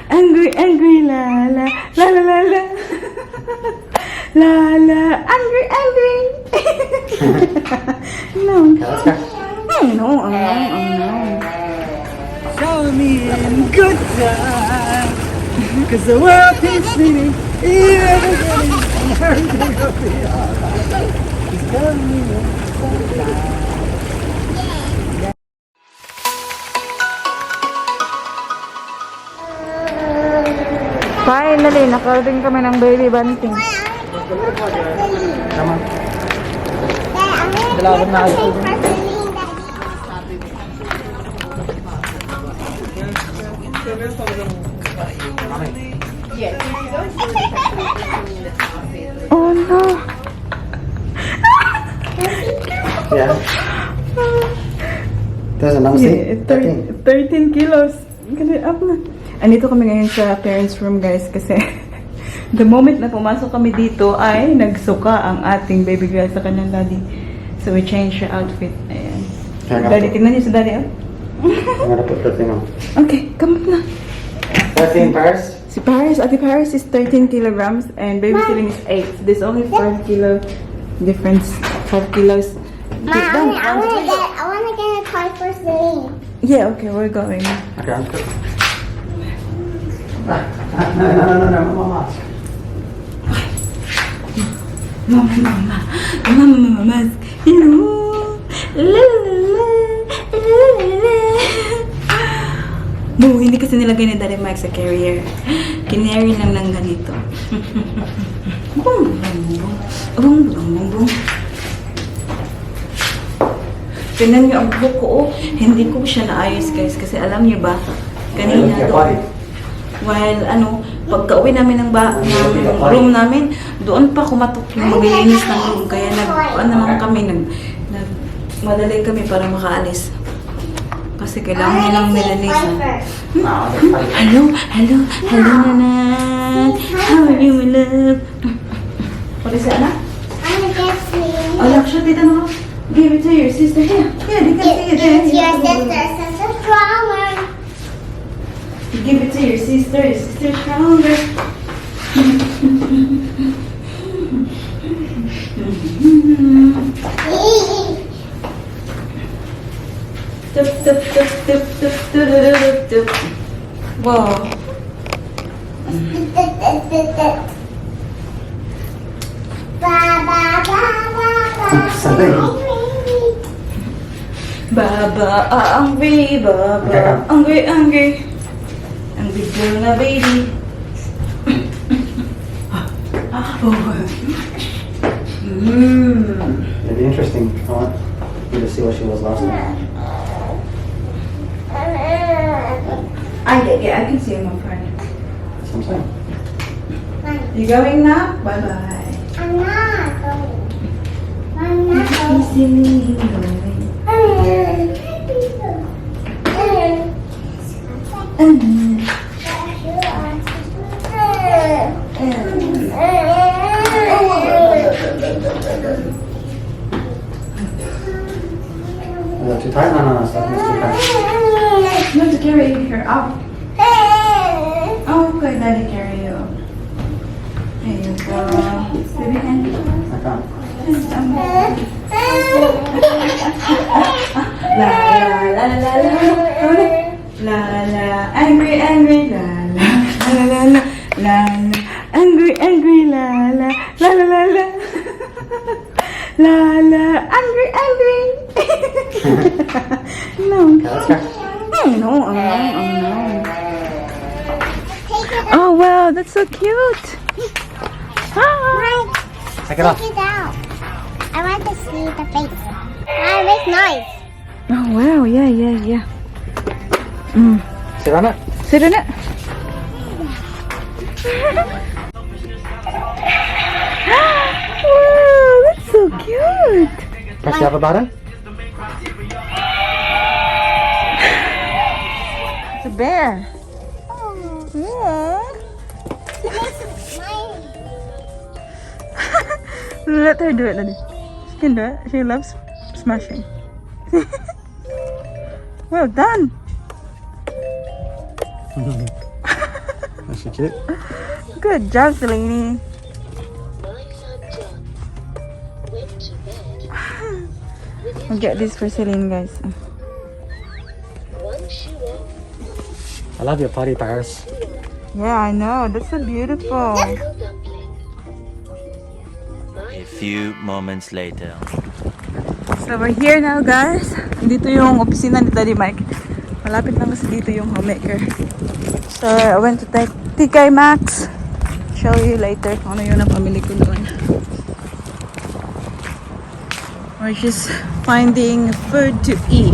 angry, angry, la la, la la la la. La la, angry, angry. No. Let's go. No, oh no. Show me in good time. Cause the world keeps spinning. Even the everything will be alright. Just tell me in good time. Finally, nakarating kami ng baby bunting. Come on. Dalawan na ako. Oh no. Yeah. There's a number. Yeah, 13 kilos. Ganun up na. Andito kami ngayon sa parents' room, guys, kasi the moment na pumasok kami dito ay nagsuka ang ating baby girl sa kanyang daddy. So we changed her outfit. Ayan. Daddy, tingnan niyo si daddy, oh. I'm gonna put the thing on. Okay, come on na. 13 Paris. Si Paris, Ate Paris is 13 kilograms and baby Celine is 8. There's only 5 kilo difference. 5 kilos. Ma, I wanna get a toy for Celine. Yeah, okay, we're going. Okay, I'm good. No, Mama. Mama. Hello. La la la. No, hindi kasi nilagay ni Daddy Mike sa carrier. Kinary lang ng ganito. Bum. Tingnan niyo ang buhok ko, oh. Hindi ko siya naayos, guys. Kasi alam niyo ba, kanina doon, while pagka-uwi namin ng room namin, doon pa kumatok yung maglilinis ng room. Kaya madali kami para makaalis. Kasi kailangan nilang nilinisan. Hello, nanan. How are you, my love? What is it, anak? I'm gonna get Celine. Oh, look, show tita mo. Give it to your sister. Here, they can see it there. It's your sister stronger. Give it to your sister. Your sister's stronger. Tup. Wow. Baba, angry, baba, angry. Angry girl na baby. It'd be interesting. I want you to see what she was last night. I can see him on Friday. That's what I'm saying. You going now? Bye-bye. I'm not going. I'm not going. Easily going. Is that too tight? No, it's too tight. You have to carry her up. Oh, okay, Daddy carry you. There you go. Baby hand. I can't. La, angry, la, angry, la. Angry. No. Okay, let's go. No. Oh, wow, that's so cute. Take it off. Take it out. I want to see the face. I make noise. Oh, wow, yeah. Sit on it. Sit in it. Wow, that's so cute. Does she have a button? It's a bear. Oh, Yeah. it's mine. Let her do it, Daddy. She can do it. She loves smashing. Well done. Is she cute? Good job, Selene. I'll get this for Celine, guys. I love your potty, Paris. Yeah, I know. That's so beautiful. A few moments later. So we're here now, guys. Dito yung opisina ni Daddy Mike. Malapit lang kasi dito yung homemaker. So I went to TK Maxx. Show you later kung ano yung napamili ko doon. We're just finding food to eat.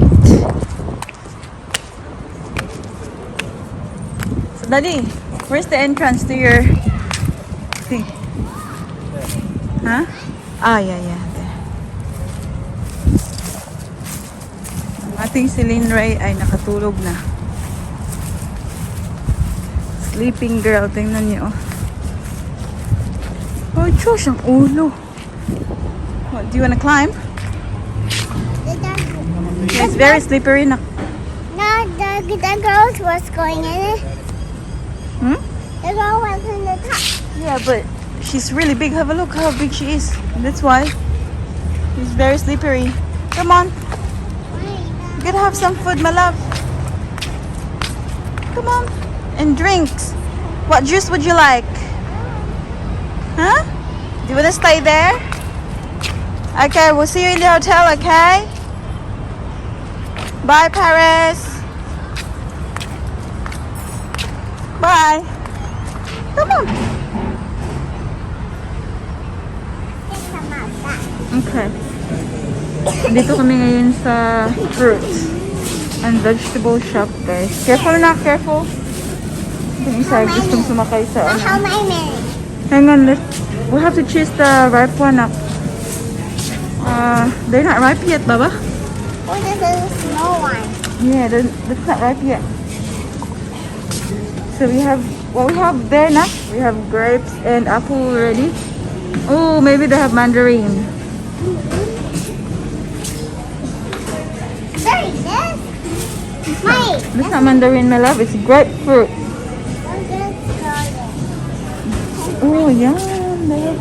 So Daddy, where's the entrance to your thing? Huh? Ah, yeah. There. Ang ating Celine Ray ay nakatulog na. Sleeping girl, tingnan niyo. Oh, Josh, ang ulo. What, do you wanna climb? Yeah, it's very slippery na. No, the girl was going in it. Hmm? The girl was in the top. Yeah, but she's really big. Have a look how big she is. That's why. It's very slippery. Come on. You gotta have some food, my love. Come on. And drinks. What juice would you like? Huh? Do you wanna stay there? Okay, we'll see you in the hotel, okay? Bye, Paris. Bye. Come on. Okay. Dito kami ngayon sa fruits and vegetable shop, guys. Careful na, careful. Yung isa gustong sumakay sa How ano. many? Hang on, we'll have to choose the ripe one up. They're not ripe yet, Baba. Oh, this is a small one. Yeah, that's not ripe yet. So we have what we have there now. We have grapes and apple already. Oh, maybe they have mandarin. There it is. Mike. That's not mandarin, my love. It's grapefruit. Oh, yum. They have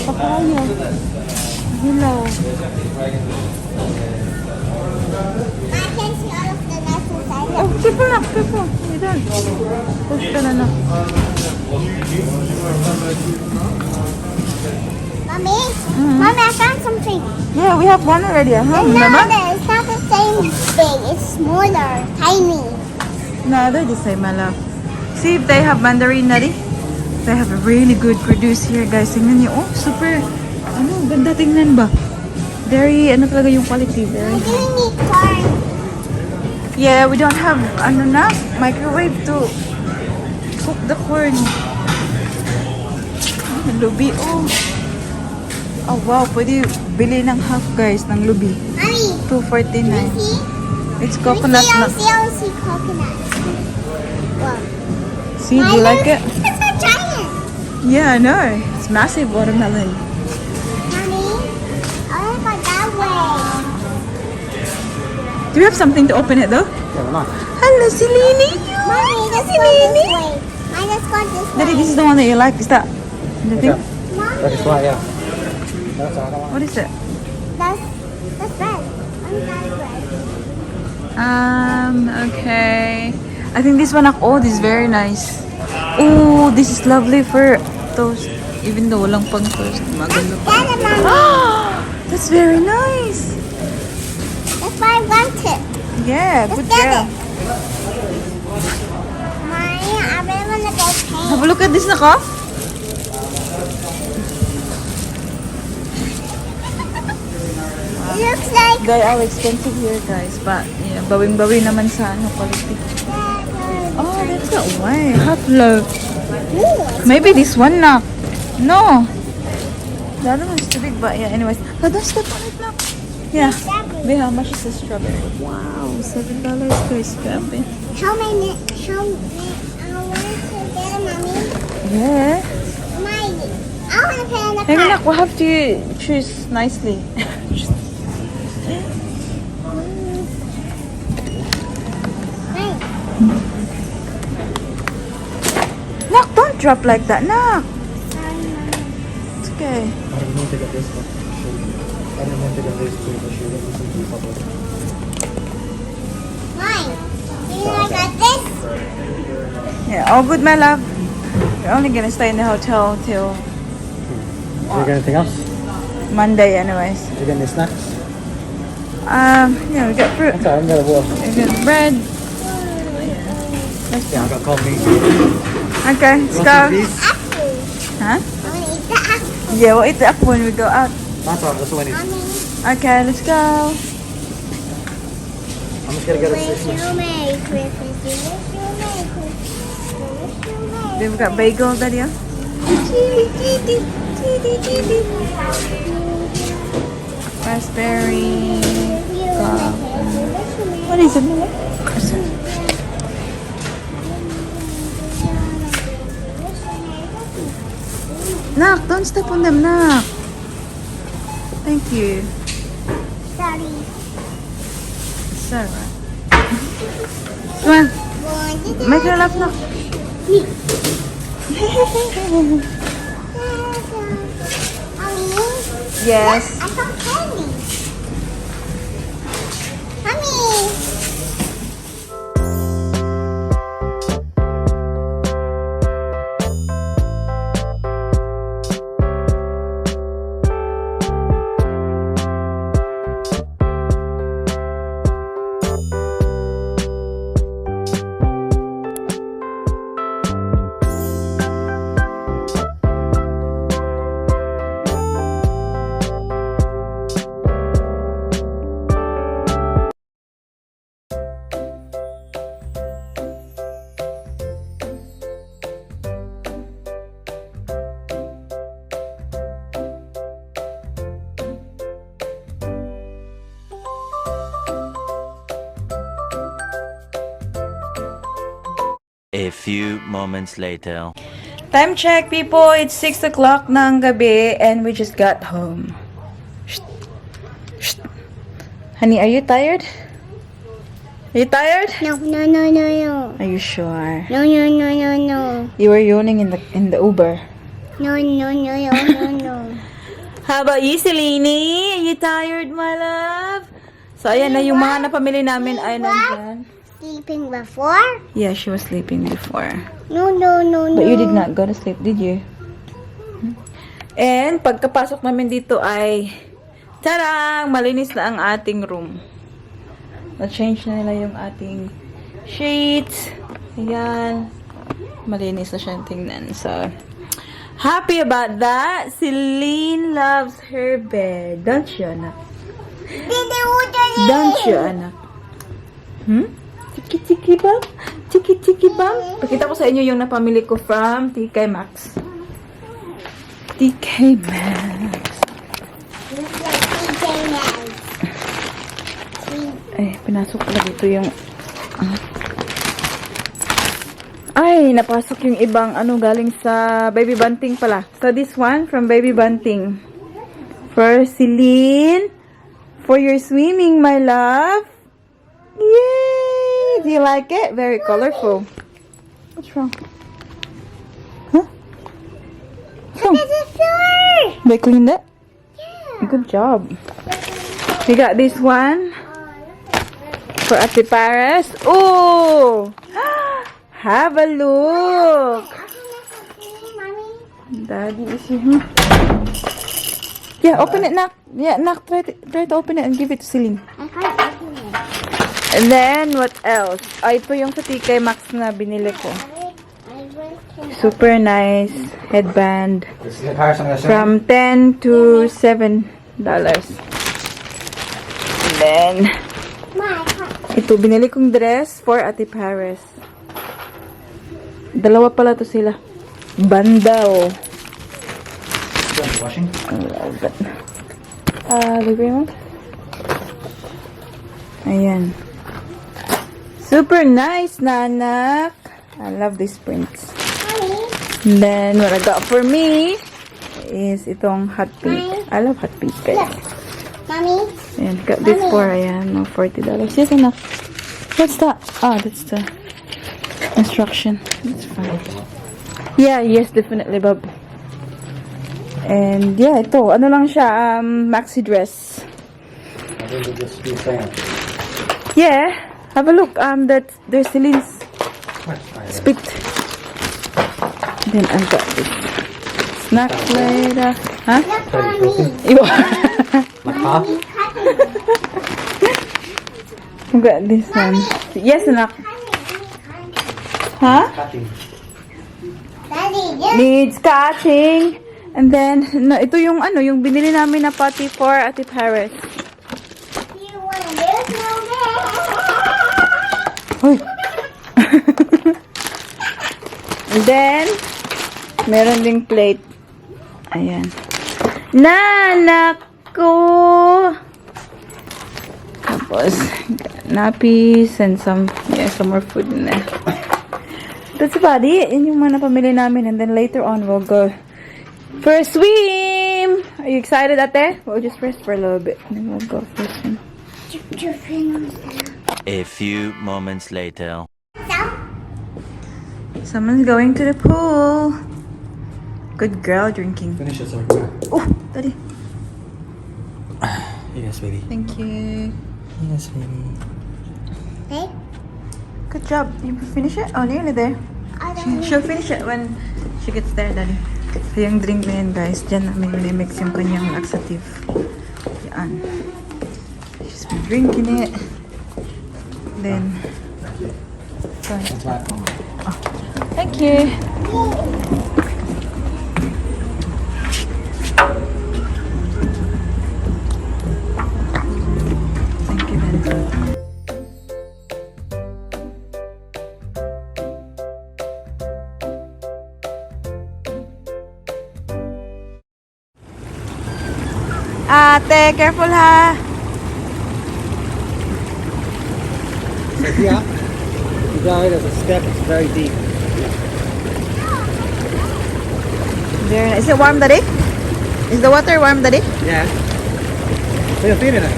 papaya. Hello. I can see all of the nuts inside it. Oh, careful na, careful. You don't. Push ka na. Mommy? Mommy, I found something. Yeah, we have one already. Huh? No, Remember? it's not the same big. It's smaller, tiny. No, they're the same, my love. See if they have mandarin, Daddy. They have a really good produce here, guys. Tingnan niyo. Oh, super. Ano, ganda tingnan ba? Very, ano talaga yung quality. Very. I didn't need corn. Yeah, we don't have, ano na, microwave to cook the corn. Oh, lubi, oh. Oh, wow. Pwede bili ng half, guys, ng lubi. Mommy, $2.49. see? It's coconut I na. see coconut. Wow. See, do you like it? It's a giant. Yeah, I know. It's massive watermelon. Mommy, I want to go that way. Do you have something to open it though? Yeah, why not? Hello, Celine. Mommy, let's go this way. I just got this way. Daddy, this is the one that you like. Is that the thing? Mommy, That is why, yeah. That's the other one. What is it? that's red. I'm red. Okay. I think this one, oh, this is very nice. Oh, this is lovely for toast. Even though walang pang toast. Maganda pa. Get it, Mommy. That's very nice. That's why I want it. Yeah, Let's good get girl. it. Mommy, I really want to go paint. Have a look at this, naka. It looks like They are expensive here, guys. But, yeah, bawing-bawi naman sa ano, quality. Oh, that's not way. Half loaf. Maybe this one na. No. The other one's too big, but yeah, anyways. Oh, don't step on it now. Yeah. Wait, how much is the strawberry? Wow, $7 guys, grabe. how many? I want to get it, Mommy. Yeah. I want to put it in the Hang on, pot. we'll have to choose nicely. Right. Don't drop like that. No. It's okay. I don't want to get this one. I don't want to get this too, but she doesn't seem to be popular. Mine. You like this? Yeah, all good, my love. We're only gonna stay in the hotel till Did you get anything else? Monday, anyways. Did you get any snacks? Yeah, we got fruit. Okay, I'm gonna walk. We got bread. Yeah, I got cold meat. Okay, let's go. Apple. Huh? I want to eat the apple. Yeah, we'll eat the apple when we go out. That's all, that's all I need. Mommy. Okay, let's go. I'm just gonna get a Wish fish. you Merry Christmas. You wish you Merry Christmas. You wish you Merry Then we got bagel, Daddy. Oh? Raspberry. What is it? Nak, don't step on them, Nak. Thank you. Daddy. It's alright. Come on, make her laugh, Nak. Mommy. Yes. I found candy. Mommy. A few moments later. Time check, people. It's 6 o'clock ng gabi and we just got home. Shh. Shh. Honey, are you tired? Are you tired? No, no, no, no, no. Are you sure? No, no, no, no, no. You were yawning in the Uber. No, no, no, no, no, no. How about you, Selene? Are you tired, my love? So, ayan na yung mga napamili namin ay nandyan. Sleeping before? Yeah, she was sleeping before. No, no, no, no. But you did not go to sleep, did you? And pagkapasok namin dito ay tarang! Malinis na ang ating room. Na-change na nila yung ating sheets. Ayan. Malinis na siyang tingnan. So, happy about that. Celine loves her bed. Don't you, anak? Don't you, anak? Tiki-tiki bang? Tiki-tiki bang? Pakita ko sa inyo yung napamili ko from TK Maxx. TK Maxx. Ay, pinasok pala dito yung... Ay, napasok yung ibang galing sa Baby Bunting pala. So, this one from Baby Bunting. For Celine. For your swimming, my love. Yay! Do you like it? Very colorful. What's wrong? Huh? What's wrong? There's a floor. They cleaned it? Yeah. Good job. We got this one for Ate Paris. Oh! Have a look. Mommy. Daddy is here. Yeah, open it, Nak. Yeah, Nak, try to open it and give it to Celine. I can't open it. And then, what else? Ay, ito yung sa TK Maxx na binili ko. Super nice headband. This is Paris, I'm gonna send From $10 to $7. And then, ito, binili kong dress for Ate Paris. Dalawa pala to sila. Bandaw. you. Washing? I love it. Libre mo? Ayan. Super nice, Nanak. I love these prints. And then, what I got for me is itong hot pink. I love hot pink, guys. Mommy. Ayan, got this for, ayan, $40. Yes, enough. What's that? Ah, that's the instruction. That's fine. Yeah, yes, definitely, Bob. And yeah, ito, ano lang siya, maxi dress. I think it just be saying. Yeah, have a look. There's Celine's spit. Then I've got this snack later. Huh? Ew. I've got this one. Yes, anak. Huh? Cutting. Daddy, this Needs cutting. And then, no, ito yung ano, yung binili namin na pati for Ate Paris. you want this Uy. And then, meron ding plate. Ayan. Nanak ko! Tapos, nappies and some more food in there. That's about it. Yun yung mga napamili namin. And then later on, we'll go for a swim! Are you excited, ate? We'll just rest for a little bit. And then we'll go for a swim. A few moments later. Someone's going to the pool. Good girl drinking. Finish it, sir. Oh, daddy. Yes, sweetie. Thank you. Yes, sweetie. Okay. Good job. You finish it? Oh, nearly there. She'll finish it when she gets there, daddy. So, yung drink na yan, guys. Diyan namin minimix yung kanyang laxative. Yan. She's been drinking it. Then, go ahead. Oh. Thank you. Thank you, Ben. Ate, careful ha. So yeah, you got it as a step. It's very deep. There. Is it warm, daddy? Is the water warm, daddy? Yeah. So you're feeling it?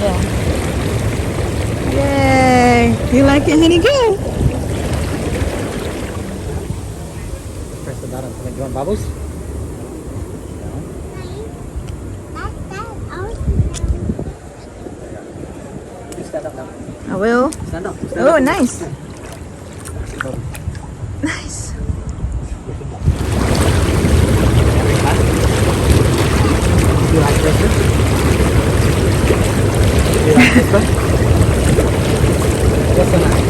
Yeah. Yay! You like it, honey? Go! Press the button. Like, you want bubbles? You stand up now. I will. Stand up. Stand Oh, up. nice. Nice. Do you like this one? Do you like this one? What's the name?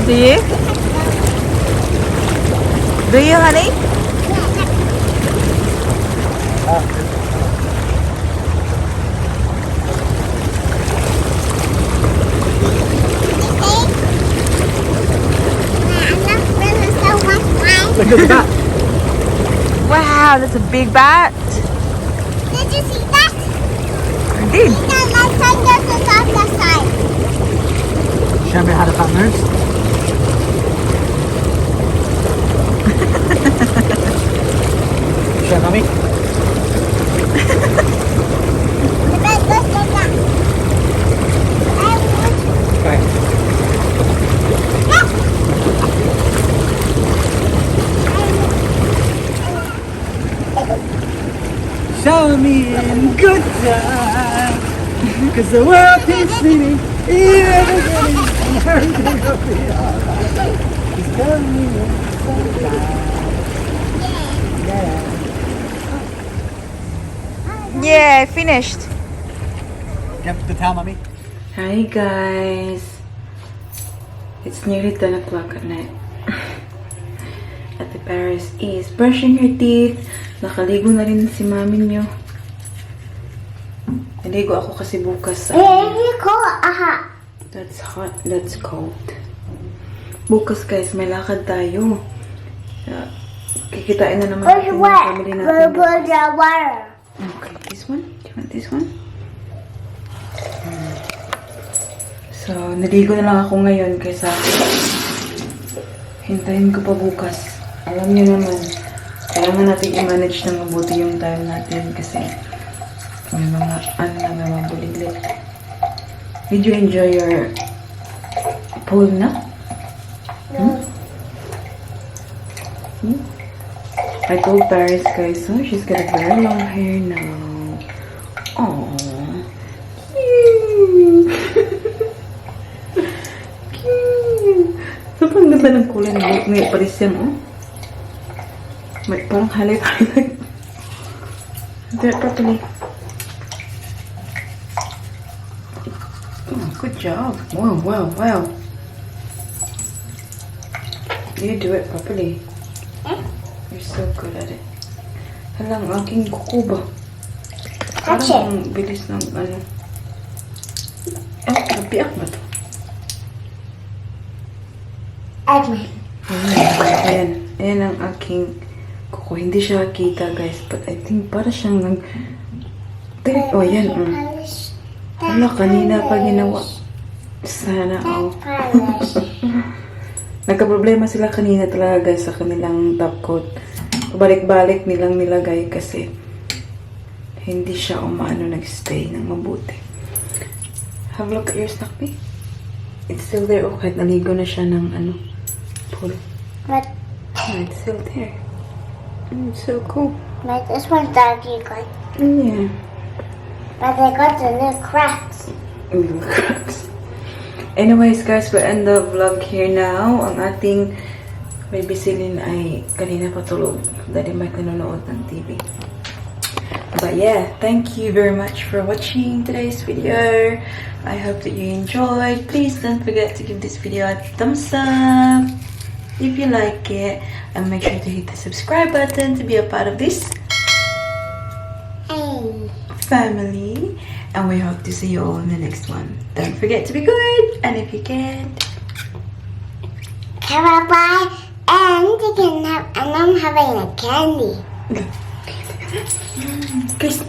Do you? Do you, honey? Look at that. Wow, that's a big bat. Did you see that? I did. The left side goes to the left side. Show me how to pat nerves. Show mommy. The bed goes to that. Okay. Show me in good time, cause the world keeps spinning, even beginning, and everything will be alright. Just tell me in good time. Yeah, I finished. Get the towel, mommy. Hi, guys. It's nearly 10 o'clock at night. Ate Paris is brushing her teeth. Nakaligo na rin si mami nyo. Naligo ako kasi bukas. That's hot. That's cold. Bukas, guys, may lakad tayo. Kikitain na naman natin yung family natin. Okay, this one? Do you want this one? So, naligo na lang ako ngayon kaysa hintayin ko pa bukas. Alam niyo naman, kailangan natin i-manage na mabuti yung time natin kasi may mga ano na mabuliglit. Did you enjoy your pool na? I told Paris, guys, so she's got a very long hair now. Aww. Cute. Cute. Sobrang ganda ng kulay ng buhok ni Paris yan, oh. May parang highlight. Do it properly. Oh, good job. Wow. You do it properly. You're so good at it. Halang aking kuko ba? Touch Parang ang bilis ng ano. Napiak ba to? Edmund. Ayan ang aking kuko. Hindi siya kita, guys. But I think para siyang nag... Oh, yan. Wala, kanina pa ginawa. Sana, oh. Nagka-problema sila kanina talaga, guys, sa kanilang top coat. Balik-balik nilang nilagay kasi hindi siya umano nag-stay ng mabuti. Have a look at your stockpie. It's still there. Oh, kahit naligo na siya ng ano, pool. But Oh, it's still there. It's so cool. this one's darky good. Yeah. But they got the little cracks. Cracks. Anyways, guys, we'll end the vlog here now. Ang ating baby Celine ay kanina patulog dahil may nanonood ng TV. But yeah, thank you very much for watching today's video. I hope that you enjoyed. Please don't forget to give this video a thumbs up if you like it. And make sure to hit the subscribe button to be a part of this family. And we hope to see you all in the next one. Don't forget to be good. And if you can't, Have a bye, and you can have, and I'm having a candy. kiss.